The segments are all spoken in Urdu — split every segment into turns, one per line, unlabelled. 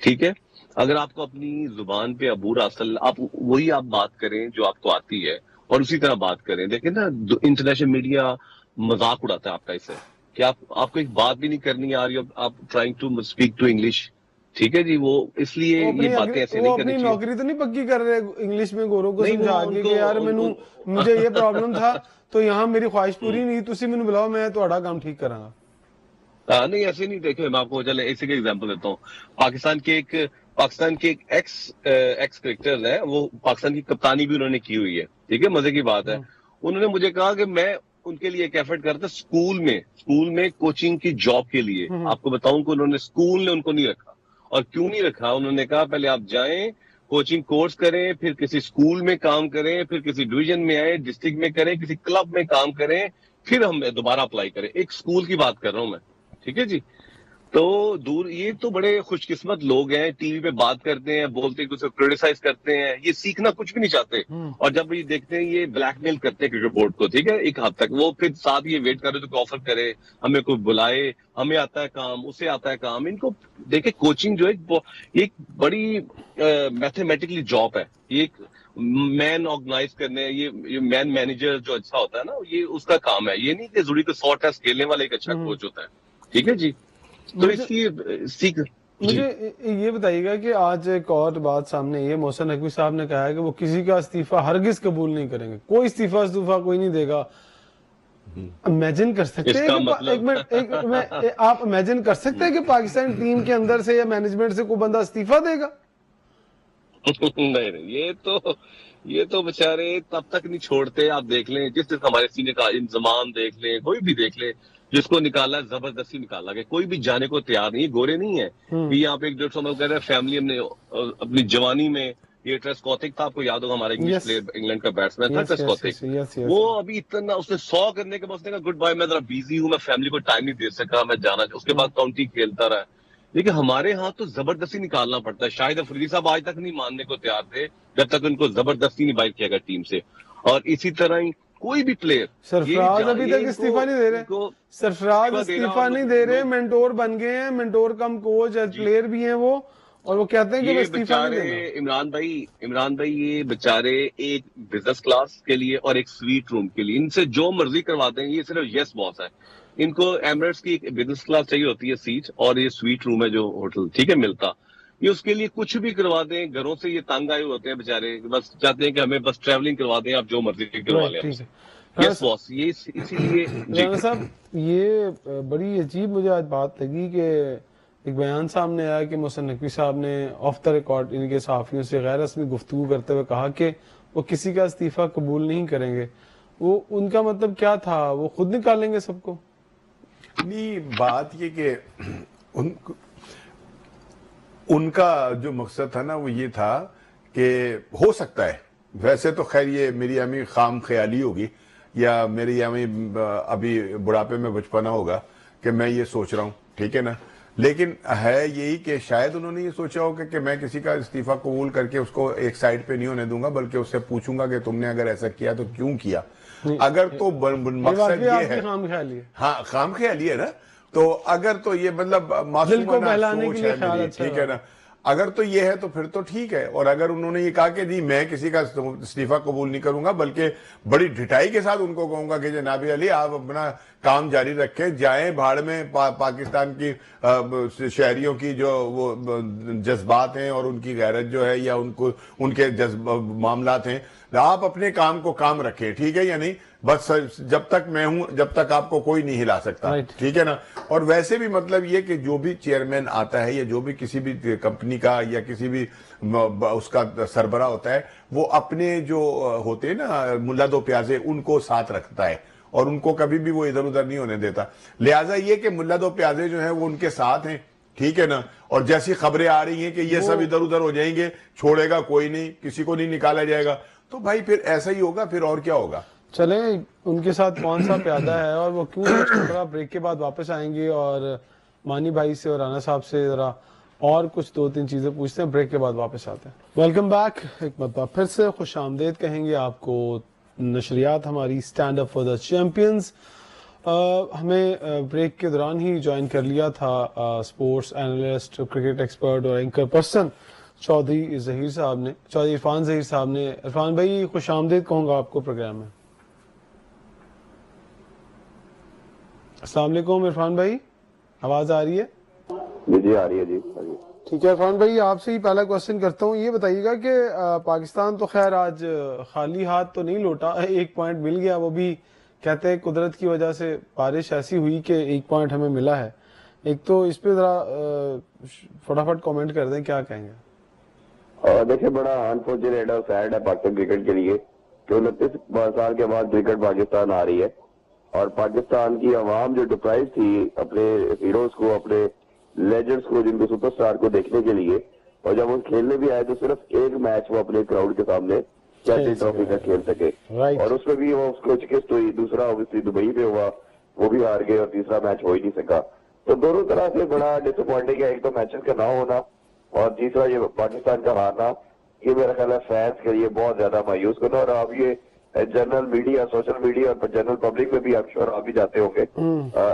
ٹھیک ہے. اگر آپ کو اپنی زبان پہ عبور حاصل، آپ وہی آپ بات کریں جو آپ کو آتی ہے اور اسی طرح بات کریں. دیکھیں نا انٹرنیشنل میڈیا مذاق اڑاتا ہے آپ کا اس سے کہ آپ کو ایک بات بھی نہیں کرنی آ رہی، آپ trying to speak to English. ٹھیک ہے جی، وہ اس لیے یہ باتیں ایسے نہیں کرنی
اپنی
چاہیے.
نوکری تو نہیں پکی کر رہے انگلش میں گوروں کو
نہیں
سمجھا
وہ ان
کے
کو
کہ یار مجھے یہ پرابلم تھا تو یہاں میری خواہش پوری نہیں، تسی مینوں بلاؤ میں تہاڈا کام ٹھیک کراں گا.
نہیں ایسے نہیں. دیکھیں میں آپ کو چلے ایسے کا ایگزامپل دیتا ہوں. پاکستان کے ایک ایکس کرکٹر ہے، وہ پاکستان کی کپتانی بھی انہوں نے کی ہوئی ہے. ٹھیک ہے، مزے کی بات ہے. انہوں نے مجھے کہا کہ میں ان کے لیے ایک ایفرٹ کرتا اسکول میں کوچنگ کی جاب کے لیے. آپ کو بتاؤں کہ انہوں نے اسکول نے ان کو نہیں رکھا. اور کیوں نہیں رکھا؟ انہوں نے کہا پہلے آپ جائیں کوچنگ کورس کریں، پھر کسی اسکول میں کام کریں، پھر کسی ڈویژن میں آئے، ڈسٹرکٹ میں کریں، کسی کلب میں کام کریں، پھر ہم دوبارہ اپلائی کریں. ایک اسکول کی بات کر رہا ہوں میں. ٹھیک ہے جی. تو یہ تو بڑے خوش قسمت لوگ ہیں، ٹی وی پہ بات کرتے ہیں، بولتے ہیں، اسے کریٹیسائز کرتے ہیں، یہ سیکھنا کچھ بھی نہیں چاہتے. اور جب یہ دیکھتے ہیں یہ بلیک میل کرتے ہیں کرکٹ بورڈ کو. ٹھیک ہے، ایک حد تک وہ پھر ساتھ یہ ویٹ کر رہے تو آفر کرے، ہمیں کوئی بلائے، ہمیں آتا ہے کام، اسے آتا ہے کام. ان کو دیکھیں کوچنگ جو ہے ایک بڑی میتھمیٹکلی جاب ہے. یہ ایک مین آرگنائز کرنے، یہ مین مینیجر جو اچھا ہوتا ہے نا، یہ اس کا کام ہے. یہ نہیں کہ ضروری کو 100 ٹیسٹ کھیلنے والا ایک اچھا کوچ ہوتا ہے. ٹھیک ہے جی. تو اس لیے سیکھ جی.
مجھے یہ بتائیے گا کہ آج ایک اور بات سامنے یہ محسن نقوی صاحب نے کہا ہے کہ وہ کسی کا استعفیٰ ہرگز قبول نہیں کریں گے، کوئی استعفیٰ کوئی نہیں دے گا. امیجن کر سکتے
اس
ہیں
کا
کہ
مطلب
آپ امیجن کر سکتے ہیں کہ پاکستان ٹیم کے اندر سے یا مینجمنٹ سے کوئی بندہ استعفیٰ دے گا؟
نہیں، یہ تو بےچارے تب تک نہیں چھوڑتے. آپ دیکھ لیں جس ہمارے سینے کا انضمام دیکھ لیں، کوئی بھی دیکھ لیں، جس کو نکالا زبردستی نکالا گیا، کوئی بھی جانے کو تیار نہیں. گورے نہیں ہے کہ یہاں پہ 150 سال کہہ رہے ہیں فیملی. ہم نے اپنی جوانی میں یہ ٹریس کوتھک تھا، آپ کو یاد ہوگا، ہمارا انگلش پلیئر انگلینڈ کا بیٹسمین تھا ٹریس کوتھک. وہ ابھی اتنا اس نے 100 کرنے کے بعد اس نے کہا گڈ بائی، میں ذرا بیزی ہوں، میں فیملی کو ٹائم نہیں دے سکا، میں جانا. اس کے بعد کاؤنٹی کھیلتا رہا. لیکن ہمارے ہاں تو زبردستی نکالنا پڑتا ہے. شاہد افریدی صاحب آج تک نہیں ماننے کو تیار تھے جب تک ان کو زبردستی نہیں باہر کیا گیا ٹیم سے. اور اسی طرح ہی کوئی بھی پلیئر
سرفراز ابھی تک استعفیٰ نہیں دے رہے. سرفراز
استعفیٰ
استعفیٰ نہیں دے رہے، مینٹور بن گئے ہیں، مینٹور کم کوچ پلیئر بھی ہیں وہ، اور وہ کہتے ہیں کہ وہ
یہ
استعفیٰ نہیں
بےچارے
دینا.
عمران بھائی یہ بےچارے ایک بزنس کلاس کے لیے اور ایک سویٹ روم کے لیے ان سے جو مرضی کرواتے ہیں. یہ صرف یس باس ہے. ان کو ایمریٹس کی ایک بزنس کلاس چاہیے ہوتی ہے سیٹ، اور یہ سویٹ روم ہے جو ہوٹل ٹھیک ہے ملتا. یہ اس کے لیے کچھ بھی کروا دیں. گھروں سے یہ تنگ آئے ہوتے ہیں بےچارے، بس چاہتے ہیں کہ ہمیں بس ٹریولنگ کروا دیں، آپ جو مرضی کروا لیں ہم
ٹھیک
سے.
ہے
یس باس. یہ اسی لیے جی
رانا صاحب، یہ بڑی عجیب مجھے آج بات لگی کہ ایک بیان سامنے آیا کہ محسن نقوی صاحب نے آف دا ریکارڈ ان کے صحافیوں سے غیر رسمی گفتگو کرتے ہوئے کہا کہ وہ کسی کا استعفیٰ قبول نہیں کریں گے. وہ ان کا مطلب کیا تھا؟ وہ خود نکالیں گے سب کو؟
نہیں، بات یہ کہ ان کا جو مقصد تھا نا وہ یہ تھا کہ ہو سکتا ہے، ویسے تو خیر یہ میری امی خام خیالی ہوگی یا میری امی ابھی بڑھاپے میں بچپنا ہوگا کہ میں یہ سوچ رہا ہوں. ٹھیک ہے نا. لیکن ہے یہی کہ شاید انہوں نے یہ سوچا ہوگا کہ میں کسی کا استعفیٰ قبول کر کے اس کو ایک سائڈ پہ نہیں ہونے دوں گا، بلکہ اس سے پوچھوں گا کہ تم نے اگر ایسا کیا تو کیوں کیا. اگر تو مقصد یہ ہے، ہاں خام خیالی ہے نا، تو اگر تو یہ مطلب معصومانہ سوچ ہے میری، ٹھیک ہے نا، اگر تو یہ ہے تو پھر تو ٹھیک ہے. اور اگر انہوں نے یہ کہا کہ جی میں کسی کا استعفیٰ قبول نہیں کروں گا، بلکہ بڑی ڈٹائی کے ساتھ ان کو کہوں گا کہ جناب علی آپ اپنا کام جاری رکھیں، جائیں بھاڑ میں پاکستان کی شہریوں کی جو وہ جذبات ہیں اور ان کی غیرت جو ہے یا ان کے معاملات ہیں، آپ اپنے کام کو کام رکھیں. ٹھیک ہے یا نہیں؟ بس جب تک میں ہوں جب تک آپ کو کوئی نہیں ہلا سکتا. ٹھیک ہے نا. اور ویسے بھی مطلب یہ کہ جو بھی چیئرمین آتا ہے یا جو بھی کسی بھی کمپنی کا یا کسی بھی اس کا سربراہ ہوتا ہے، وہ اپنے جو ہوتے ہیں نا ملا دو پیازے ان کو ساتھ رکھتا ہے اور ان کو کبھی بھی وہ ادھر ادھر نہیں ہونے دیتا. لہٰذا یہ کہ ملا دو پیازے جو ہیں وہ ان کے ساتھ ہیں. ٹھیک ہے نا. اور جیسی خبریں آ رہی ہیں کہ یہ سب ادھر ادھر ہو جائیں گے، چھوڑے گا کوئی نہیں، کسی کو نہیں نکالا جائے گا، تو بھائی پھر ایسا ہی ہوگا، پھر اور کیا ہوگا.
چلیں ان کے ساتھ کون سا پیادہ ہے اور وہ کیوں چھوٹا. بریک کے بعد واپس آئیں گے اور مانی بھائی سے اور رانا صاحب سے ذرا اور کچھ 2-3 چیزیں پوچھتے ہیں. بریک کے بعد واپس آتے ہیں. Welcome back. ایک مرتبہ پھر سے خوش آمدید کہیں گے آپ کو نشریات ہماری stand up for the champions. ہمیں بریک کے دوران ہی جوائن کر لیا تھا اسپورٹس اینالسٹ کرکٹ ایکسپرٹ اور اینکر پرسن چودھری ظہیر صاحب نے، چودھری عرفان ظہیر صاحب نے. عرفان بھائی خوش آمدید کہوں گا آپ کو پروگرام میں. السلام علیکم عرفان بھائی، آواز آ رہی ہے؟
جی آ رہی ہے جی.
ٹھیک ہے عرفان بھائی، آپ سے ہی پہلا کوشچن کرتا ہوں. یہ بتائیے گا کہ پاکستان تو خیر آج خالی ہاتھ تو نہیں لوٹا، 1 پوائنٹ مل گیا، وہ بھی کہتے ہیں قدرت کی وجہ سے بارش ایسی ہوئی کہ 1 پوائنٹ ہمیں ملا ہے. ایک تو اس پہ ذرا فٹافٹ کامنٹ کر دیں، کیا کہیں گے؟
دیکھیں بڑا انفارچونیٹ اور سیڈ ہے پاکستان کرکٹ کے لیے کہ 29 سال کے بعد کرکٹ پاکستان آ رہی ہے، اور پاکستان کی عوام جو ڈپرائز تھی اپنے ہیروز کو، اپنے لیجنڈز کو، جن کو سپر سٹار کو دیکھنے کے لیے، اور جب وہ کھیلنے بھی آئے تو صرف ایک میچ وہ اپنے کراؤڈ کے سامنے چیمپئنز ٹرافی کا کھیل سکے، اور اس میں بھی وہ اس کو شکست ہوئی. دوسرا اوبیسلی دبئی پہ ہوا، وہ بھی ہار گئے، اور تیسرا میچ ہو ہی نہیں سکا. تو دونوں طرح سے بڑا ڈس اپوائنٹنگ ہے، ایک تو میچز کا نہ ہونا اور تیسرا یہ پاکستان کا ہارنا. یہ میرا خیال ہے فینس کے لیے بہت زیادہ مایوس کرنا. اور آپ یہ جنرل میڈیا، سوشل میڈیا اور جنرل پبلک میں بھی آپ شور آپ بھی جاتے ہوں گے،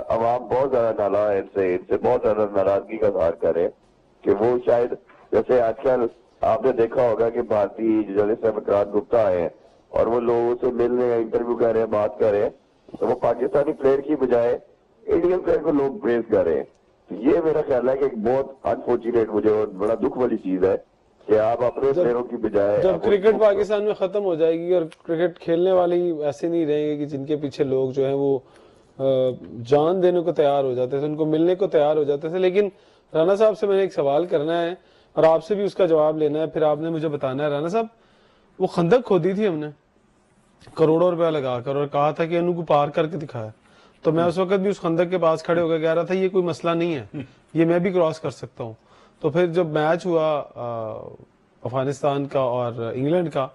عوام بہت زیادہ نالا ہے، ان سے بہت زیادہ ناراضگی کا اظہار کر رہے ہیں کہ وہ شاید جیسے آج کل آپ نے دیکھا ہوگا کہ بھارتی جرنلسٹ وکرانت گپتا آئے ہیں اور وہ لوگوں سے مل رہے ہیں، انٹرویو کر رہے ہیں، بات کر رہے ہیں، تو وہ پاکستانی پلیئر کی بجائے انڈین پلیئر کو لوگ پریز کر رہے ہیں. یہ میرا خیال ہے کہ ایک بہت انفارچونیٹ مجھے اور بڑا دکھ والی چیز ہے کہ آپ اپنے پلیئروں کی بجائے
جب کرکٹ پاکستان میں ختم ہو جائے گی اور کرکٹ کھیلنے والے ایسے نہیں رہیں گے کہ جن کے پیچھے لوگ جو ہیں وہ جان دینے کو تیار ہو جاتے تھے، ان کو ملنے کو تیار ہو جاتے تھے. لیکن رانا صاحب سے میں نے ایک سوال کرنا ہے اور آپ سے بھی اس کا جواب لینا ہے، پھر آپ نے مجھے بتانا ہے. رانا صاحب، وہ خندق کھودی تھی ہم نے کروڑوں روپیہ لگا کر اور کہا تھا کہ انہوں کو پار کر کے دکھایا، تو میں اس وقت بھی اس خندق کے پاس کھڑے ہو کے کہہ رہا تھا یہ کوئی مسئلہ نہیں ہے، یہ میں بھی کراس کر سکتا ہوں. تو پھر جب میچ ہوا افغانستان کا اور انگلینڈ کا،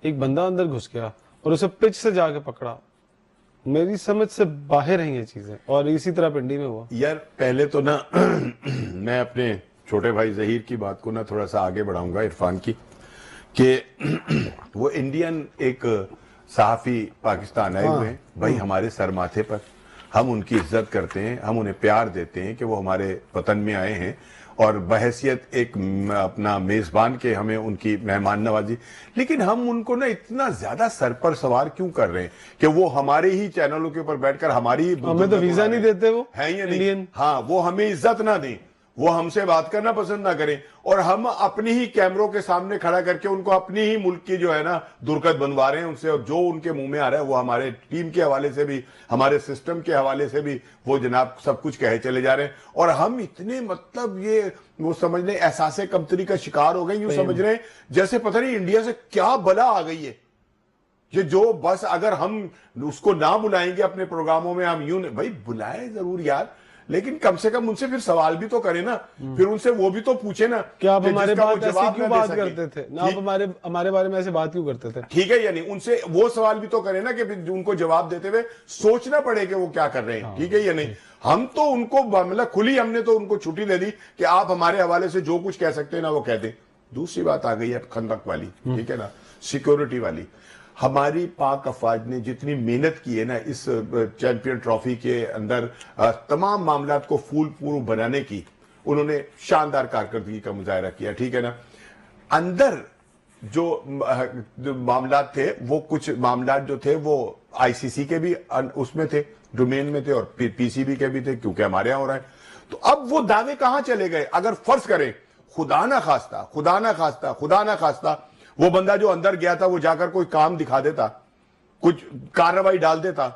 ایک بندہ اندر گھس گیا اور اسے پچ سے جا کے پکڑا. میری سمجھ سے باہر ہیں یہ چیزیں، اور اسی طرح پنڈی میں ہوا.
یار پہلے تو نا میں اپنے چھوٹے بھائی ظہیر کی بات کو نا تھوڑا سا آگے بڑھاؤں گا، عرفان کی، کہ وہ انڈین ایک صحافی پاکستان آئے ہوئے ہیں بھائی ہمارے سر ماتھے پر، ہم ان کی عزت کرتے ہیں، ہم انہیں پیار دیتے ہیں کہ وہ ہمارے وطن میں آئے ہیں، اور بحیثیت ایک اپنا میزبان کے ہمیں ان کی مہمان نوازی. لیکن ہم ان کو نا اتنا زیادہ سر پر سوار کیوں کر رہے ہیں کہ وہ ہمارے ہی چینلوں کے اوپر بیٹھ کر ہماری
ہمیں تو ویزا نہیں دیتے، وہ
ہیں یا نہیں، ہاں وہ ہمیں عزت نہ دیں، وہ ہم سے بات کرنا پسند نہ کریں، اور ہم اپنی ہی کیمروں کے سامنے کھڑا کر کے ان کو اپنی ہی ملک کی جو ہے نا درگت بنوا رہے ہیں ان سے، اور جو ان کے منہ میں آ رہا ہے وہ ہمارے ٹیم کے حوالے سے بھی، ہمارے سسٹم کے حوالے سے بھی وہ جناب سب کچھ کہے چلے جا رہے ہیں. اور ہم اتنے مطلب یہ وہ سمجھ لیں احساس کمتری کا شکار ہو گئے، یوں سمجھ رہے ہیں جیسے پتہ نہیں انڈیا سے کیا بلا آ گئی ہے. یہ جو بس اگر ہم اس کو نہ بلائیں گے اپنے پروگراموں میں، ہم یوں بھائی بلائیں ضرور یار، لیکن کم سے کم ان سے پھر سوال بھی تو کریں نا، پھر ان سے وہ بھی تو پوچھیں نا
کہ آپ ہمارے بات ایسے کیوں بات کرتے تھے، آپ ہمارے بارے میں ایسے بات کیوں کرتے تھے.
ٹھیک ہے، یعنی ان سے وہ سوال بھی تو کریں نا کہ ان کو جواب دیتے ہوئے سوچنا پڑے کہ وہ کیا کر رہے ہیں. ٹھیک ہے یا نہیں؟ ہم تو ان کو مطلب کھلی، ہم نے تو ان کو چھٹی دے دی کہ آپ ہمارے حوالے سے جو کچھ کہہ سکتے ہیں نا وہ کہہ دیں. دوسری بات آ گئی ہے خندق والی، ٹھیک ہے نا، سیکیورٹی والی. ہماری پاک افواج نے جتنی محنت کی ہے نا اس چیمپئن ٹرافی کے اندر تمام معاملات کو پھول پھول بنانے کی، انہوں نے شاندار کارکردگی کا مظاہرہ کیا. ٹھیک ہے نا، اندر جو معاملات تھے، وہ کچھ معاملات جو تھے وہ آئی سی سی کے بھی اس میں تھے، ڈومین میں تھے، اور پی سی بی کے بھی تھے، کیونکہ ہمارے یہاں ہو رہا ہے. تو اب وہ دعوے کہاں چلے گئے؟ اگر فرض کریں خدا نہ خواستہ وہ بندہ جو اندر گیا تھا وہ جا کر کوئی کام دکھا دیتا، کچھ کارروائی ڈال دیتا،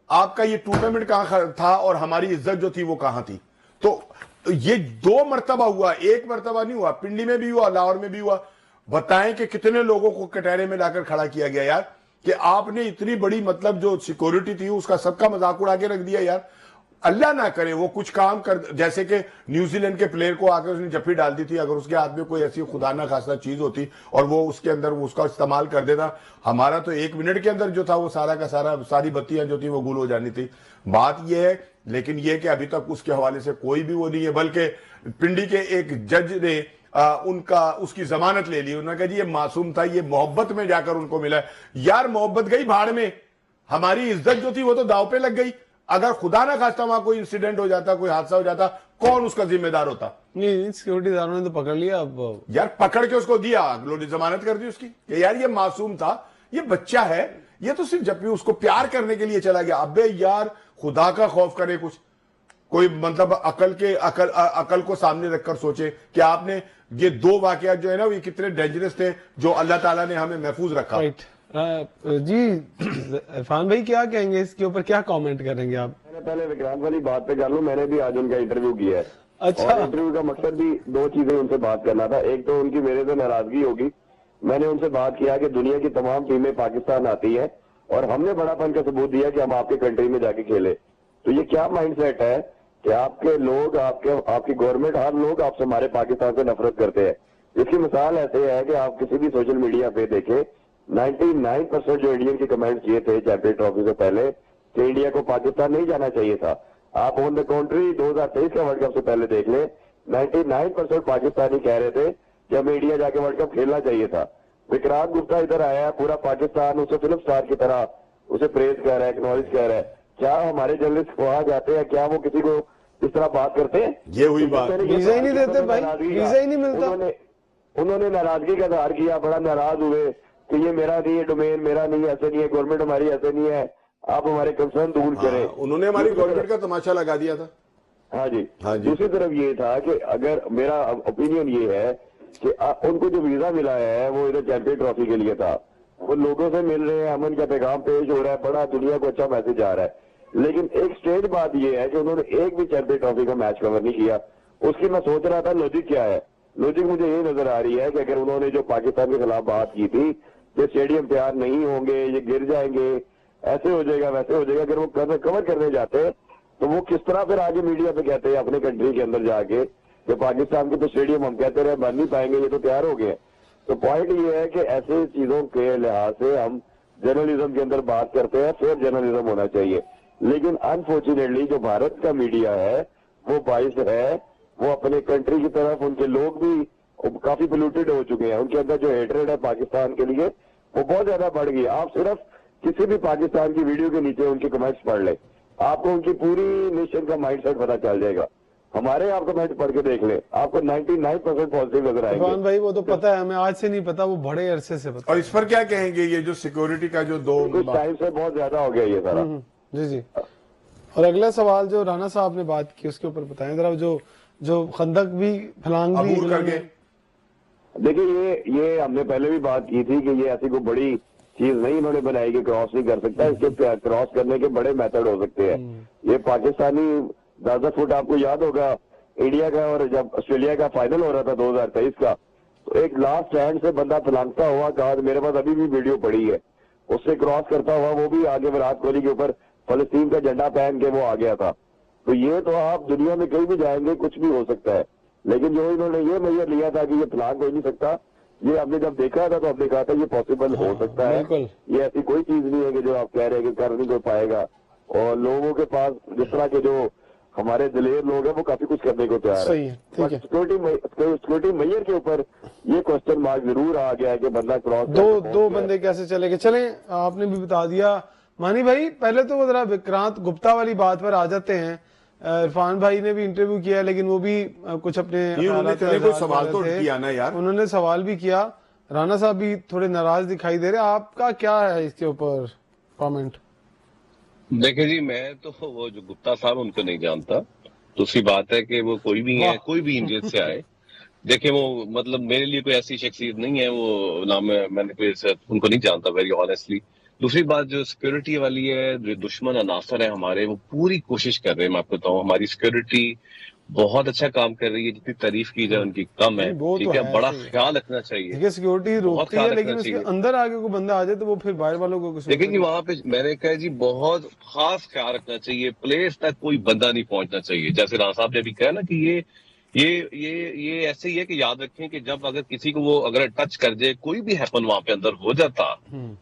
آپ کا یہ ٹورنامنٹ کہاں تھا اور ہماری عزت جو تھی وہ کہاں تھی؟ تو یہ 2 مرتبہ ہوا، 1 مرتبہ نہیں ہوا، پنڈی میں بھی ہوا، لاہور میں بھی ہوا. بتائیں کہ کتنے لوگوں کو کٹہرے میں لا کر کھڑا کیا گیا یار، کہ آپ نے اتنی بڑی مطلب جو سیکورٹی تھی اس کا سب کا مذاق اڑا کے رکھ دیا یار. اللہ نہ کرے وہ کچھ کام کر، جیسے کہ نیوزی لینڈ کے پلیئر کو آ کے اس نے جفی ڈال دی تھی، اگر اس کے ہاتھ میں کوئی ایسی خدا نہ خواستہ چیز ہوتی اور وہ اس کے اندر اس کا استعمال کر دیتا، ہمارا تو 1 منٹ کے اندر جو تھا وہ سارا کا سارا ساری بتیاں جو تھی وہ گل ہو جانی تھی. بات یہ ہے، لیکن یہ کہ ابھی تک اس کے حوالے سے کوئی بھی وہ نہیں ہے، بلکہ پنڈی کے ایک جج نے اس کی ضمانت لے لی. انہوں نے کہا جی یہ معصوم تھا، یہ محبت میں جا کر ان کو ملا. یار محبت گئی بھاڑ میں، ہماری عزت جو تھی وہ تو داؤ پہ لگ گئی. اگر خدا نہ خواستہ وہاں کوئی انسیڈنٹ ہو جاتا, کوئی حادثہ ہو جاتا, کون اس کا ذمہ دار ہوتا؟
نہیں, سیکورٹی داروں نے تو پکڑ لیا. اب
یار پکڑ کے اس کو دیا, لوگوں نے ضمانت کر دی اس کی کہ یار یہ معصوم تھا, یہ بچہ ہے, یہ تو صرف جب بھی اس کو پیار کرنے کے لیے چلا گیا. ابے یار خدا کا خوف کرے, کچھ کوئی مطلب عقل کو سامنے رکھ کر سوچے کہ آپ نے یہ دو واقعات جو ہے نا یہ کتنے ڈینجرس تھے جو اللہ تعالیٰ نے ہمیں محفوظ رکھا.
جی عرفان بھائی کیا کہیں گے اس کے اوپر, کیا کامنٹ کریں گے آپ؟
میں نے پہلے وکرانت والی بات پہ کر لوں, میں نے بھی آج ان کا انٹرویو کیا ہے.
اچھا,
اور انٹرویو کا مقصد بھی دو چیزیں ان سے بات کرنا تھا. ایک تو ان کی میرے سے ناراضگی ہوگی, میں نے ان سے بات کیا کہ دنیا کی تمام ٹیمیں پاکستان آتی ہیں اور ہم نے بڑا پن کا ثبوت دیا کہ ہم آپ کے کنٹری میں جا کے کھیلے. تو یہ کیا مائنڈ سیٹ ہے کہ آپ کے لوگ, آپ کی گورنمنٹ, ہر لوگ آپ سے, ہمارے پاکستان سے نفرت کرتے ہیں. اس کی مثال ایسے ہے کہ آپ کسی بھی سوشل میڈیا پہ دیکھیں 99% جو انڈین کے کمنٹس یہ تھے چیمپئن ٹرافی سے پہلے کہ انڈیا کو پاکستان نہیں جانا چاہیے تھا. آپ آن دا کنٹری 2023 کا ورلڈ کپ سے پہلے دیکھ لیں 99% پاکستانی کہہ رہے تھے کہ ہمیں انڈیا جا کے ورلڈ کپ کھیلنا چاہیے تھا. وکرانت گپتا ادھر آیا ہے, پورا پاکستان اسے فلم سٹار کی طرح اسے پریز کر رہا ہے, ایکنالج کر رہا ہے. کیا ہمارے جرنلسٹ وہاں جاتے ہیں, کیا وہ کسی کو اس طرح بات کرتے ہیں؟
یہ ہوئی بات,
ویزا ہی نہیں دیتے بھائی, ویزا ہی نہیں ملتا.
انہوں نے ناراضگی کا اظہار کیا, بڑا ناراض ہوئے کہ یہ میرا نہیں ہے, ڈومین میرا نہیں ہے, ایسے نہیں ہے, گورنمنٹ ہماری ایسے نہیں ہے, آپ ہمارے کنسرن دور کریں.
انہوں نے ہماری گورنمنٹ کا تماشا لگا دیا تھا.
ہاں جی. دوسری طرف یہ تھا کہ اگر میرا اوپینین یہ ہے کہ ان کو جو ویزا ملا ہے وہ ادھر چیمپئن ٹرافی کے لیے تھا, وہ لوگوں سے مل رہے ہیں, امن کا پیغام پیش ہو رہا ہے, بڑا دنیا کو اچھا میسج آ رہا ہے. لیکن ایک اسٹیج بات یہ ہے کہ انہوں نے ایک بھی چیمپئن ٹرافی کا میچ کور نہیں کیا. اس کی میں سوچ رہا تھا لاجک کیا ہے. لاجک مجھے یہ نظر آ رہی ہے کہ اگر انہوں نے جو پاکستان کے خلاف بات کی تھی کہ اسٹیڈیم تیار نہیں ہوں گے, یہ گر جائیں گے, ایسے ہو جائے گا, ویسے ہو جائے گا, اگر وہ کور کرنے جاتے تو وہ کس طرح پھر آگے میڈیا پہ کہتے ہیں اپنے کنٹری کے اندر جا کے کہ پاکستان کے تو اسٹیڈیم ہم کہتے رہے بن نہیں پائیں گے, یہ تو تیار ہو گئے. تو پوائنٹ یہ ہے کہ ایسے چیزوں کے لحاظ سے ہم جرنلزم کے اندر بات کرتے ہیں, فیئر جرنلزم ہونا چاہیے. لیکن انفارچونیٹلی جو بھارت کا میڈیا ہے وہ باعث ہے, وہ اپنے کنٹری کی طرف, ان کے لوگ بھی کافی پولوٹیڈ ہو چکے ہیں, ان کے اندر جو ہیٹریڈ ہے پاکستان کے لیے وہ بہت زیادہ بڑھ گئی. آپ صرف کسی بھی پاکستان کی ویڈیو کے نیچے ان کے کمنٹس پڑھ لیں, آپ کو ان کی پوری نیشن کا مائنڈ سیٹ پتا چل جائے گا. ہمارے آپ کمنٹ پڑھ کے دیکھ لیں, آپ کو 99% پازیٹیو نظر آئیں گے.
عرفان بھائی وہ تو پتا ہے, ہمیں آج سے نہیں پتا, وہ بڑے عرصے سے پتا.
اور اس پر کیا کہیں گے, یہ جو سیکورٹی کا جو دو
کچھ ٹائم سے بہت زیادہ ہو گیا یہ سارا.
جی جی. اور اگلا سوال جو رانا صاحب نے بات کی اس کے اوپر بتائیں ذرا, جو خندق بھی پھلانگ بھی
عبور کر کے.
دیکھیں یہ ہم نے پہلے بھی بات کی تھی کہ یہ ایسی کوئی بڑی چیز نہیں انہوں نے بنائی کہ کراس نہیں کر سکتا. اس کے کراس کرنے کے بڑے میتھڈ ہو سکتے ہیں. یہ پاکستانی 10 فٹ آپ کو یاد ہوگا انڈیا کا اور جب آسٹریلیا کا فائنل ہو رہا تھا 2023 کا, تو ایک لاسٹ اسٹینڈ سے بندہ پھلانگتا ہوا کہا, میرے پاس ابھی بھی ویڈیو پڑی ہے, اس سے کراس کرتا ہوا وہ بھی آگے وراٹ کوہلی کے اوپر فلسطین کا جھنڈا پہن کے وہ آ گیا تھا. تو یہ تو آپ دنیا میں کہیں بھی جائیں گے کچھ بھی ہو سکتا ہے. لیکن جو انہوں نے یہ میجر لیا تھا کہ یہ پھلانگ ہو نہیں سکتا, یہ ہم نے جب دیکھا تھا تو ہم نے کہا تھا یہ پاسبل ہو سکتا ہے. یہ ایسی کوئی چیز نہیں ہے کہ جو آپ کہہ رہے ہیں کہ کر نہیں کوئی پائے گا. اور لوگوں کے پاس جس طرح کے جو ہمارے دلیر لوگ ہیں وہ کافی کچھ کرنے کو تیار ہے. سیکورٹی میئر کے اوپر یہ کوشچن مارک ضرور آ گیا ہے کہ بندہ کراس
دو بندے کیسے چلے گئے. چلیں آپ نے بھی بتا دیا مانی بھائی, پہلے تو وہ ذرا وکرانت گپتا والی بات پر آ جاتے ہیں. عرفان بھائی نے بھی انٹرویو کیا لیکن وہ بھی کچھ اپنے
سوال تو کیا نا یار,
انہوں نے سوال بھی کیا. رانا صاحب بھی تھوڑے ناراض دکھائی دے رہے, آپ کا کیا ہے اس کے اوپر کامنٹ؟
دیکھیں جی, میں تو وہ جو گپتا صاحب ان کو نہیں جانتا. دوسری بات ہے کہ وہ کوئی بھی ہے, کوئی بھی انڈین سے آئے, دیکھیں وہ مطلب میرے لیے کوئی ایسی شخصیت نہیں ہے, وہ نام میں نے کوئی ان کو نہیں جانتا ویری آنیسٹلی. دوسری بات جو سیکورٹی والی ہے, جو دشمن عناصر ہے ہمارے, وہ پوری کوشش کر رہے ہیں. میں آپ کو بتاؤں ہماری سیکورٹی بہت اچھا کام کر رہی ہے, جتنی تعریف کی جائے ان کی کم ہے. ٹھیک ہے, بڑا خیال رکھنا چاہیے.
سیکورٹی روکتی ہے لیکن اس کے اندر آگے کوئی بندہ آ جائے تو وہ پھر باہر والوں کو
دیکھیں جی, وہاں پہ میں نے کہا جی بہت خاص خیال رکھنا چاہیے. پلیس تک کوئی بندہ نہیں پہنچنا چاہیے. جیسے رانا صاحب نے بھی کہا نا کہ یہ ایسے ہی ہے کہ یاد رکھیں کہ جب اگر کسی کو وہ اگر ٹچ کر جائے, کوئی بھی ہیپن وہاں پہ اندر ہو جاتا,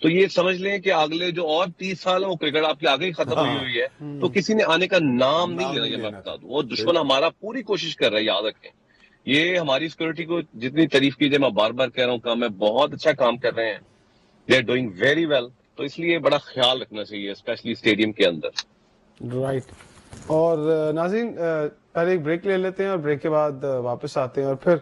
تو یہ سمجھ لیں کہ اگلے جو اور 30 سال ہیں وہ کرکٹ آپ کے آگے ہی ختم ہوئی ہے. تو کسی نے آنے کا نام نہیں لینا. یہ میں بتا دوں, وہ دشمن ہمارا پوری کوشش کر رہا ہے, یاد رکھیں. یہ ہماری سیکورٹی کو جتنی تعریف کی جائے, میں بار بار کہہ رہا ہوں, کام ہے بہت اچھا کام کر رہے ہیں. They are doing very well. تو اس لیے بڑا خیال رکھنا چاہیے اسپیشلی اسٹیڈیم کے اندر.
رائٹ. اور ناظرین پہلے ایک بریک لے لیتے ہیں اور بریک کے بعد واپس آتے ہیں اور پھر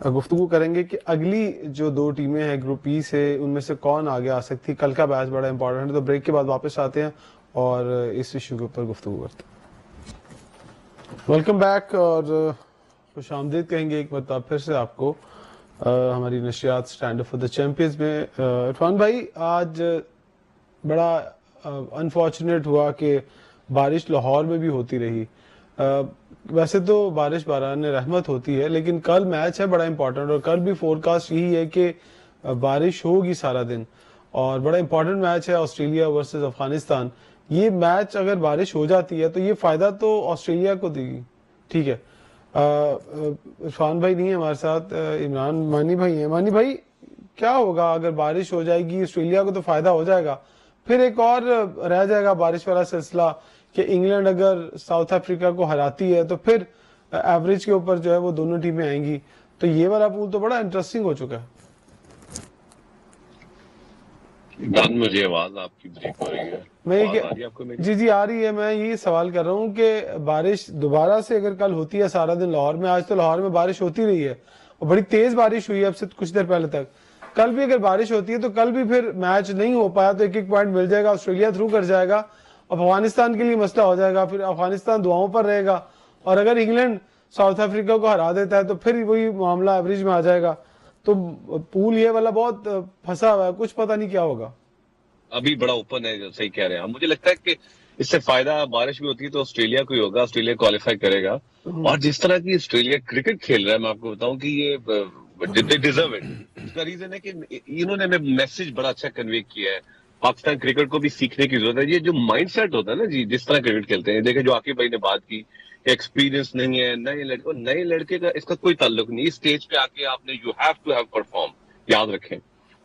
گفتگو کریں گے کہ اگلی جو دو ٹیمیں ہیں گروپ ای سے ان میں سے کون آگے آ سکتی. کل کا میچ بڑا امپورٹنٹ ہے. تو بریک کے بعد واپس آتے ہیں اور اس ایشو کے اوپر گفتگو کرتے ہیں. ویلکم بیک اور خوش آمدید کہیں گے ایک مرتبہ پھر سے آپ کو ہماری نشریات stand up for the champions میں. عرفان بھائی آج بڑا انفارچونیٹ ہوا کہ بارش لاہور میں بھی ہوتی رہی. ویسے تو بارش باران رحمت ہوتی ہے لیکن کل میچ ہے بڑا امپورٹنٹ اور کل بھی فور کاسٹ یہی ہے کہ بارش ہوگی سارا دن اور بڑا امپورٹنٹ میچ ہے آسٹریلیا ورسز افغانستان. یہ میچ اگر بارش ہو جاتی ہے تو یہ فائدہ تو آسٹریلیا کو دے گی. ٹھیک ہے, عرفان بھائی نہیں ہے ہمارے ساتھ, عمران مانی بھائی ہیں. مانی بھائی کیا ہوگا اگر بارش ہو جائے گی؟ آسٹریلیا کو تو فائدہ ہو جائے گا, پھر ایک اور رہ جائے گا بارش والا سلسلہ کہ انگلینڈ اگر ساؤتھ افریقہ کو ہراتی ہے تو پھر ایوریج کے اوپر جو ہے وہ دونوں ٹیمیں آئیں گی. تو یہ والا پول تو بڑا انٹرسٹنگ ہو چکا ہے.
مجھے آواز آپ کی بریک ہو رہی ہے.
جی آ رہی ہے. میں یہ سوال کر رہا ہوں کہ بارش دوبارہ سے اگر کل ہوتی ہے سارا دن لاہور میں, آج تو لاہور میں بارش ہوتی رہی ہے اور بڑی تیز بارش ہوئی ہے اب سے کچھ دیر پہلے تک, کل بھی اگر بارش ہوتی ہے تو کل بھی پھر میچ نہیں ہو پایا تو ایک پوائنٹ مل جائے گا, آسٹریلیا تھرو کر جائے گا, افغانستان کے لیے مسئلہ ہو جائے گا, پھر افغانستان دعاؤں پر رہے گا, اور اگر انگلینڈ ساؤتھ افریقہ کو ہرا دیتا ہے تو پھر وہی معاملہ ایوریج میں آ جائے گا. تو پول یہ والا بہت پھنسا ہوا ہے, کچھ پتہ نہیں کیا ہوگا.
ابھی بڑا اوپن ہے, صحیح کہہ رہے ہیں. مجھے لگتا ہے کہ اس سے فائدہ بارش بھی ہوتی ہے تو آسٹریلیا کو ہی ہوگا, آسٹریلیا کوالیفائی کرے گا. اور جس طرح کی آسٹریلیا کرکٹ کھیل رہا ہے میں آپ کو بتاؤں کہ یہ ڈیزرو اٹ. اس کا ریزن ہے کہ انہوں نے میسج بڑا اچھا کنوے کیا ہے. پاکستان کرکٹ کو بھی سیکھنے کی ضرورت ہے. یہ جو مائنڈ سیٹ ہوتا ہے نا جی, جس طرح کرکٹ کھیلتے ہیں, دیکھیں جو عاقب بھائی نے بات کی ایکسپیرینس نہیں ہے, نئے لڑکے کا اس کا کوئی تعلق نہیں. اس سٹیج پہ آ کے آپ نے you have to have perform, یاد رکھیں.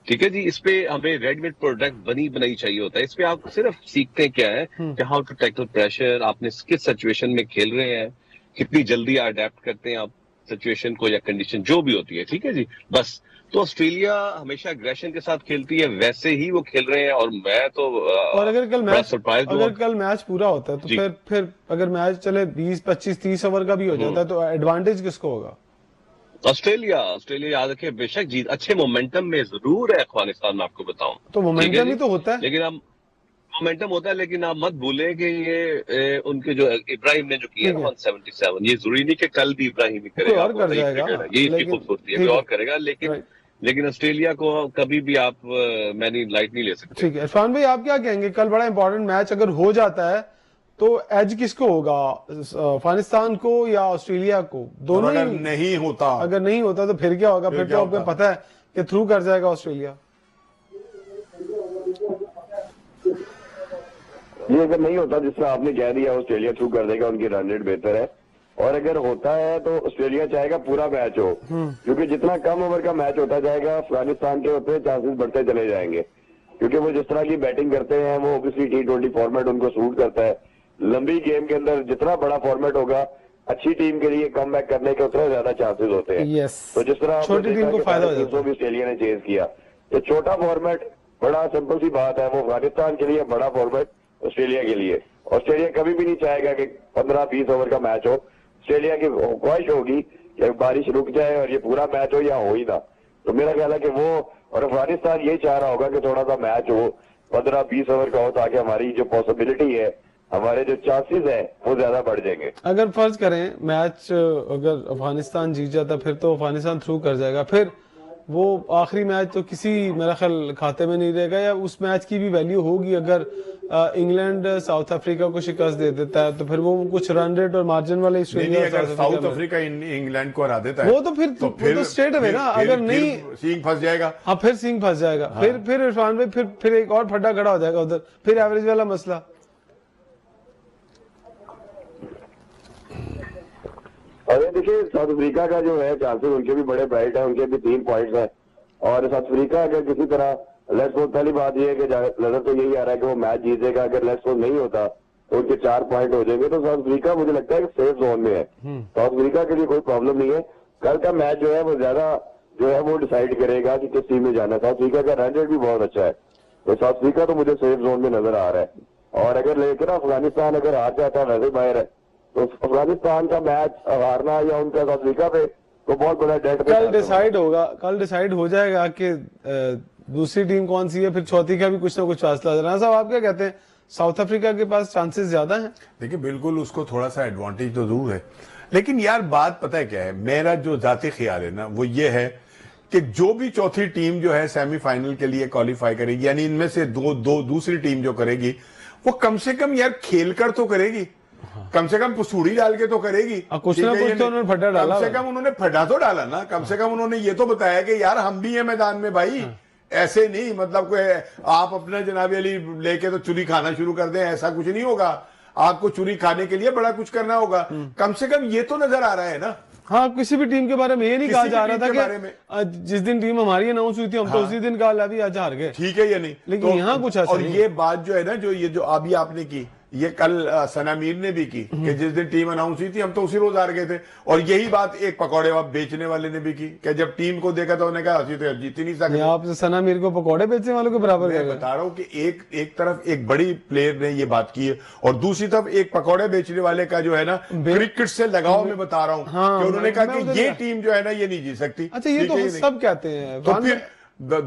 ٹھیک ہے جی, اس پہ ہمیں ریڈی میڈ پروڈکٹ بنائی چاہیے ہوتا ہے. اس پہ آپ صرف سیکھتے کیا ہے کہ ہاؤ ٹو ٹیکل پریشر, آپ نے کس سچویشن میں کھیل رہے ہیں, کتنی جلدی اڈیپٹ کرتے ہیں آپ سچویشن کو یا کنڈیشن جو بھی ہوتی ہے. ٹھیک ہے جی, بس. تو آسٹریلیا ہمیشہ اگریشن کے ساتھ کھیلتی ہے, ویسے ہی وہ کھیل رہے ہیں. اور میں تو
اور اگر کل میچ پورا ہوتا ہے تو پھر اگر میچ چلے 20 25 30 اوور کا بھی ہو جاتا ہے تو ایڈوانٹیج کس کو ہوگا؟
آسٹریلیا یاد رکھے بے شک جیت اچھے مومنٹم میں ضرور ہے افغانستان, میں آپ کو بتاؤں
تو مومنٹم ہی تو ہوتا ہے,
لیکن اب مومنٹم ہوتا ہے, لیکن آپ مت بھولیں کہ یہ ان کے جو ابراہیم نے جو کیا نا 177, یہ ضروری نہیں کہ کل بھی ابراہیم ہی کرے گا, یہ اس کی خوبصورتی ہے, کوئی اور کرے گا. لیکن آسٹریلیا کو کبھی بھی آپ لائٹ نہیں لے سکتے.
ٹھیک ہے عرفان بھائی, آپ کیا کہیں گے کل بڑا امپورٹنٹ میچ اگر ہو جاتا ہے تو ایج کس کو ہوگا, افغانستان کو یا آسٹریلیا کو؟ دونوں
اگر نہیں
ہوتا تو پھر کیا ہوگا؟ پھر تو آپ کو پتا ہے کہ تھرو کر جائے گا آسٹریلیا.
یہ اگر نہیں ہوتا جس طرح آپ نے کہہ دیا آسٹریلیا تھرو کر دے گا, ان کی رن ریٹ بہتر ہے. اور اگر ہوتا ہے تو آسٹریلیا چاہے گا پورا میچ ہو, کیونکہ جتنا کم اوور کا میچ ہوتا جائے گا افغانستان کے اتنے چانسز بڑھتے چلے جائیں گے, کیونکہ وہ جس طرح کی بیٹنگ کرتے ہیں وہ اوبیسلی T20 فارمیٹ ان کو سوٹ کرتا ہے. لمبی گیم کے اندر جتنا بڑا فارمیٹ ہوگا اچھی ٹیم کے لیے کم بیک کرنے کے اتنے زیادہ چانسز ہوتے ہیں. تو جس طرح آسٹریلیا نے چیز کیا, یہ چھوٹا فارمیٹ بڑا سمپل سی بات ہے, وہ افغانستان کے لیے, بڑا فارمیٹ آسٹریلیا کے لیے. آسٹریلیا کبھی بھی نہیں چاہے گا کہ 15-20 اوور کا میچ ہو. آسٹریلیا کی خواہش ہوگی کہ بارش رک جائے اور یہ پورا میچ ہو یا ہو ہی نہ. تو میرا خیال ہے کہ وہ اور افغانستان یہی چاہ رہا ہوگا کہ تھوڑا سا میچ ہو 15-20 اوور کا ہو, تاکہ ہماری جو پاسبلٹی ہے, ہمارے جو چانسز ہیں وہ زیادہ بڑھ جائیں گے.
اگر فرض کریں میچ اگر افغانستان جیت جاتا پھر تو افغانستان تھرو کر جائے گا, پھر وہ آخری میچ تو کسی میرا خیال کھاتے میں نہیں رہے گا, یا اس میچ کی بھی ویلیو ہوگی اگر انگلینڈ ساؤتھ افریقہ کو شکست دے دیتا ہے تو پھر وہ کچھ رن ریٹ اور مارجن والے
ساؤتھ افریقہ انگلینڈ کو ہرا دیتا ہے
وہ تو پھر اسٹریٹ اوے نا, اگر نہیں
سینگ پھنس جائے گا.
ہاں پھر سینگ پھنس جائے گا, پھر عرفان بھائی پھر ایک اور پھڈا کھڑا ہو جائے گا ادھر, پھر ایوریج والا مسئلہ.
ارے دیکھیے ساؤتھ افریقہ کا جو ہے چانسز ان کے بھی بڑے برائٹ ہیں, ان کے بھی 3 پوائنٹس ہیں. اور ساؤتھ افریقہ اگر کسی طرح لیٹس سپوز, پہلی بات یہ ہے کہ نظر تو یہی آ رہا ہے کہ وہ میچ جیتے گا, اگر لیٹس سپوز نہیں ہوتا تو ان کے 4 پوائنٹ ہو جائیں گے. تو ساؤتھ افریقہ مجھے لگتا ہے کہ سیف زون میں ہے. ساؤتھ افریقہ کے لیے کوئی پرابلم نہیں ہے. کل کا میچ جو ہے وہ زیادہ جو ہے وہ ڈیسائیڈ کرے گا کہ کس ٹیم میں جانا ہے. ساؤتھ افریقہ کا رن ریٹ بھی بہت اچھا ہے, تو ساؤتھ افریقہ تو مجھے سیف زون میں نظر آ رہا ہے. اور اگر لیکن افغانستان اگر ہار جاتا ہے ویسے باہر ہے تو افغانستان کا میچ ہارنا یا ان کا ساؤتھ افریقہ پہ تو بہت بڑا ڈیٹ
کل ڈیسائیڈ ہو جائے گا کہ دوسری ٹیم کون سی ہے, پھر چوتھی کا بھی کچھ نہ کچھ فیصلہ. رانا صاحب آپ کیا کہتے ہیں, ساؤتھ افریقہ کے پاس چانسز زیادہ ہیں؟
دیکھیں بالکل اس کو تھوڑا سا ایڈوانٹیج تو ضرور ہے, لیکن یار بات پتہ ہے کیا ہے, میرا جو ذاتی خیال ہے نا وہ یہ ہے کہ جو بھی چوتھی ٹیم جو ہے سیمی فائنل کے لیے کوالیفائی کرے گی, یعنی ان میں سے دوسری ٹیم جو کرے گی وہ کم سے کم یار کھیل کر تو کرے گی, کم سے کم پسوڑی ڈال کے تو کرے گی.
کچھ نہ کچھ تو انہوں نے پھڈا ڈالا,
کم سے کم انہوں نے پھڈا تو ڈالا نا, کم سے کم انہوں نے یہ تو بتایا کہ یار ہم بھی ہیں میدان میں بھائی. ایسے نہیں مطلب کہ آپ اپنا جناب علی لے کے تو چوری کھانا شروع کر دیں, ایسا کچھ نہیں ہوگا. آپ کو چوری کھانے کے لیے بڑا کچھ کرنا ہوگا. کم سے کم یہ تو نظر آ رہا ہے نا.
ہاں, کسی بھی ٹیم کے بارے میں یہ نہیں کہا جا رہا تھا کہ جس دن ٹیم ہماری اناؤنس ہوئی تھی ہم تو اسی دن کہا ابھی آج ہار گئے,
ٹھیک ہے یا نہیں,
لیکن یہاں کچھ ایسا نہیں.
اور یہ بات جو ہے نا جو ابھی آپ نے کی, یہ کل ثنا میر نے بھی کی کہ جس دن ٹیم اناؤنس ہوئی تھی ہم تو اسی روز ہار گئے تھے. اور یہی بات ایک پکوڑے بیچنے والے نے بھی کی کہ جب ٹیم کو دیکھا تو انہوں نے کہا اسی تو جیت ہی نہیں سکتے.
آپ ثنا میر کو پکوڑے بیچنے والوں کے برابر
میں بتا رہا ہوں کہ ایک طرف ایک بڑی پلیئر نے یہ بات کی ہے اور دوسری طرف ایک پکوڑے بیچنے والے کا جو ہے نا کرکٹ سے لگاؤ میں بتا رہا ہوں کہ انہوں نے کہا کہ یہ ٹیم جو ہے نا یہ نہیں جیت سکتی.
اچھا, یہ تو سب کہتے ہیں.
تو پھر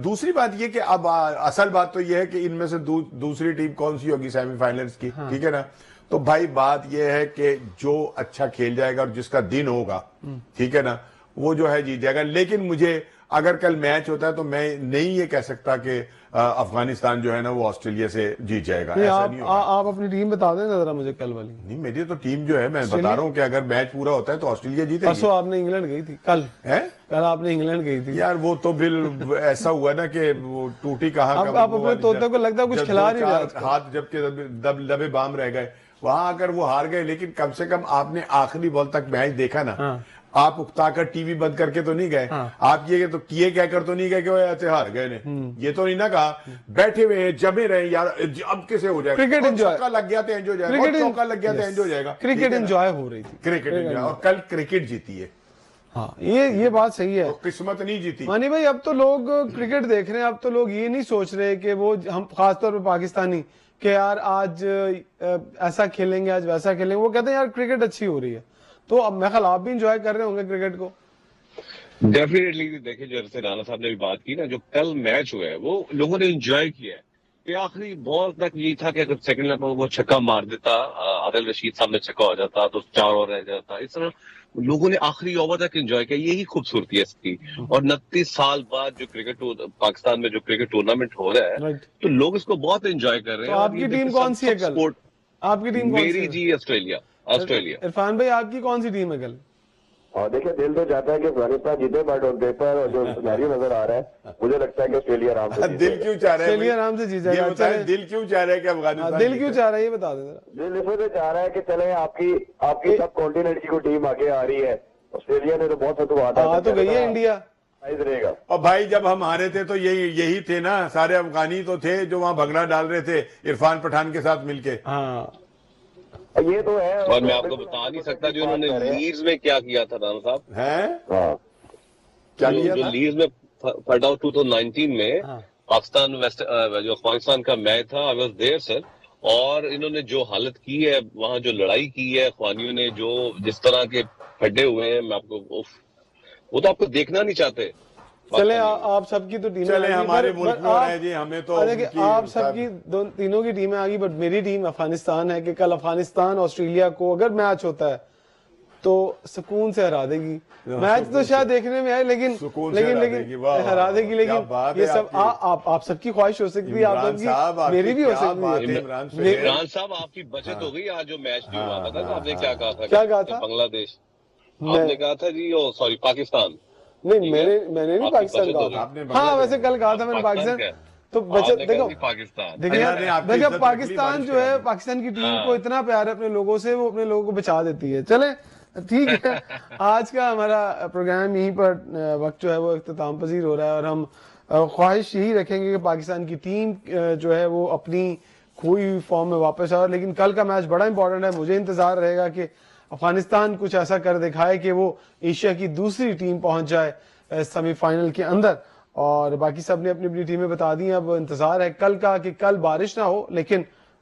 دوسری بات یہ کہ اب اصل بات تو یہ ہے کہ ان میں سے دوسری ٹیم کون سی ہوگی سیمی فائنلز کی, ٹھیک ہے نا. تو بھائی بات یہ ہے کہ جو اچھا کھیل جائے گا اور جس کا دن ہوگا, ٹھیک ہے نا, وہ جو ہے جیت جائے گا. لیکن مجھے اگر کل میچ ہوتا ہے تو میں نہیں یہ کہہ سکتا کہ افغانستان جو ہے نا وہ آسٹریلیا سے جیت جائے گا. ایسا نہیں ہوگا.
آپ اپنی ٹیم بتا دیں ذرا مجھے کل والی.
نہیں, میری تو ٹیم جو ہے میں بتا رہا ہوں کہ اگر میچ پورا ہوتا ہے تو آسٹریلیا جیتے گی.
پرسوں آپ نے انگلینڈ گئی تھی, کل آپ نے انگلینڈ گئی تھی.
یار وہ تو بل ایسا ہوا نا کہ وہ ٹوٹی کہاں کا,
آپ اپنے طوطے کو لگتا ہے کچھ کھلا نہیں رہا,
ہاتھ جب کے لبے بام رہ گئے وہاں اگر وہ ہار گئے. لیکن کم سے کم آپ نے آخری بال تک میچ دیکھا نا, آپ اکتا کر ٹی وی بند کر کے تو نہیں گئے, آپ یہ تو کیے کہہ کر تو نہیں گئے کہ وہ ایسے ہار گئے نے, یہ تو نہیں نا کہا. بیٹھے ہوئے ہیں, جمے رہے یار, اب کیسے ہو جائے گا, چوکا لگ گیا تو انجوائے ہو جائے گا, چوکا لگ گیا تو انجوائے ہو جائے گا.
کرکٹ انجوائے ہو رہی تھی,
کرکٹ انجوائے, اور کل کرکٹ جیتی ہے.
ہاں, یہ بات صحیح ہے.
قسمت نہیں جیتی
مانی بھائی. اب تو لوگ کرکٹ دیکھ رہے ہیں, اب تو لوگ یہ نہیں سوچ رہے کہ وہ ہم خاص طور پہ پاکستانی کہ یار آج ایسا کھیلیں گے, آج ویسا کھیلیں گے. وہ کہتے ہیں یار کرکٹ اچھی ہو رہی ہے. تو اب میں خیال آپ بھی انجوائے کر رہے ہوں گے کرکٹ کو.
ڈیفینیٹلی دیکھیں, جیسے رانا صاحب نے بھی بات کی نا, جو کل میچ ہوا ہے وہ لوگوں نے انجوائے کیا ہے. کہ آخری بال تک یہی تھا کہ اگر سیکنڈ لائن پر وہ چھکا مار دیتا, عادل رشید صاحب نے چھکا ہو جاتا تو 4 اور رہ جاتا. اس طرح لوگوں نے آخری اوور تک انجوائے کیا. یہی خوبصورتی ہے اس کی. اور 29 سال بعد جو کرکٹ پاکستان میں جو کرکٹ ٹورنامنٹ ہو رہا ہے تو لوگ اس کو بہت انجوائے کر رہے ہیں.
آپ کی ٹیم کون سی ہے کل؟ آپ کی ٹیم
میری جی آسٹریلیا.
عرفان بھائی آپ کی کون سی ٹیم ہے کل؟
اور دیکھیں دل تو چاہتا ہے کہ افغانستان جیتے, بٹ آن پیپر اور جو سینیریو نظر آ رہا ہے مجھے لگتا ہے کہ آسٹریلیا آرام سے
دل کیوں چاہ رہا ہے,
آسٹریلیا آرام سے جیت جائے گا.
دل کیوں چاہ رہا ہے کہ افغانستان,
دل کیوں چاہ رہا ہے یہ بتا دیں ذرا.
دل اس وجہ چاہ رہا ہے کہ چلیں آپ کی سب کانٹیننٹ کی کوئی ٹیم آگے آ رہی ہے. آسٹریلیا نے تو بہت فتوحات
آ تو گئی ہے انڈیا.
رہے گا.
اور بھائی جب ہم ہارے تھے تو یہی تھے نا, سارے افغانی تو تھے جو وہاں بھگنا ڈال رہے تھے عرفان پٹھان کے ساتھ مل کے.
ہاں,
یہ تو ہے.
اور میں آپ کو بتا نہیں سکتا جو انہوں نے لیڈز میں کیا کیا تھا رانا صاحب,
کیا کیا
جو لیڈز میں پڑا 2019 میں پاکستان جو افغانستان کا میچ تھا, آئی واز دیئر سر. اور انہوں نے جو حالت کی ہے وہاں, جو لڑائی کی ہے افغانیوں نے, جو جس طرح کے پھڈے ہوئے ہیں, میں آپ کو وہ تو آپ کو دیکھنا نہیں چاہتے.
چلیں آپ سب کی تو ٹیمیں,
چلیں ہمارے ملک میں ہے جی, ہمیں تو
آپ سب کی تینوں کی ٹیمیں آگی, بٹ میری ٹیم افغانستان ہے کہ کل افغانستان آسٹریلیا کو اگر میچ ہوتا ہے تو سکون سے ہرا دے گی. میچ تو شاید دیکھنے میں آئے لیکن ہرا دے گی. لیکن یہ سب آپ سب کی خواہش ہو سکتی ہے, آپ سب کی, میری بھی ہو سکتی ہے.
عمران صاحب آپ کی بچت ہو گئی آج جو میچ نہیں ہوا تھا, آپ نے کیا کہا تھا بنگلہ دیش, آپ نے کہا تھا جی سوری پاکستان.
نہیں, میں نے نہیں پاکستان کہا. ہاں ویسے کل کہا تھا میں نے پاکستان. تو بچت دیکھو, دیکھیں پاکستان جو ہے, پاکستان کی ٹیم کو اتنا پیار ہے اپنے لوگوں سے, وہ اپنے لوگوں کو بچا دیتی ہے. چلیں ٹھیک ہے, آج کا ہمارا پروگرام یہیں پر وقت جو ہے وہ اختتام پذیر ہو رہا ہے. اور ہم خواہش یہی رکھیں گے کہ پاکستان کی ٹیم جو ہے وہ اپنی کھوئی ہوئی فارم میں واپس آئے. لیکن کل کا میچ بڑا امپورٹنٹ ہے. مجھے انتظار رہے گا کہ افغانستان کچھ ایسا کر دکھائے کہ وہ ایشیا کی دوسری ٹیم پہنچ جائے سیمی فائنل کے اندر. اور باقی سب نے اپنی اپنی ٹیمیں بتا دی ہیں. اب انتظار ہے کل کا کہ کل بارش نہ ہو, لیکن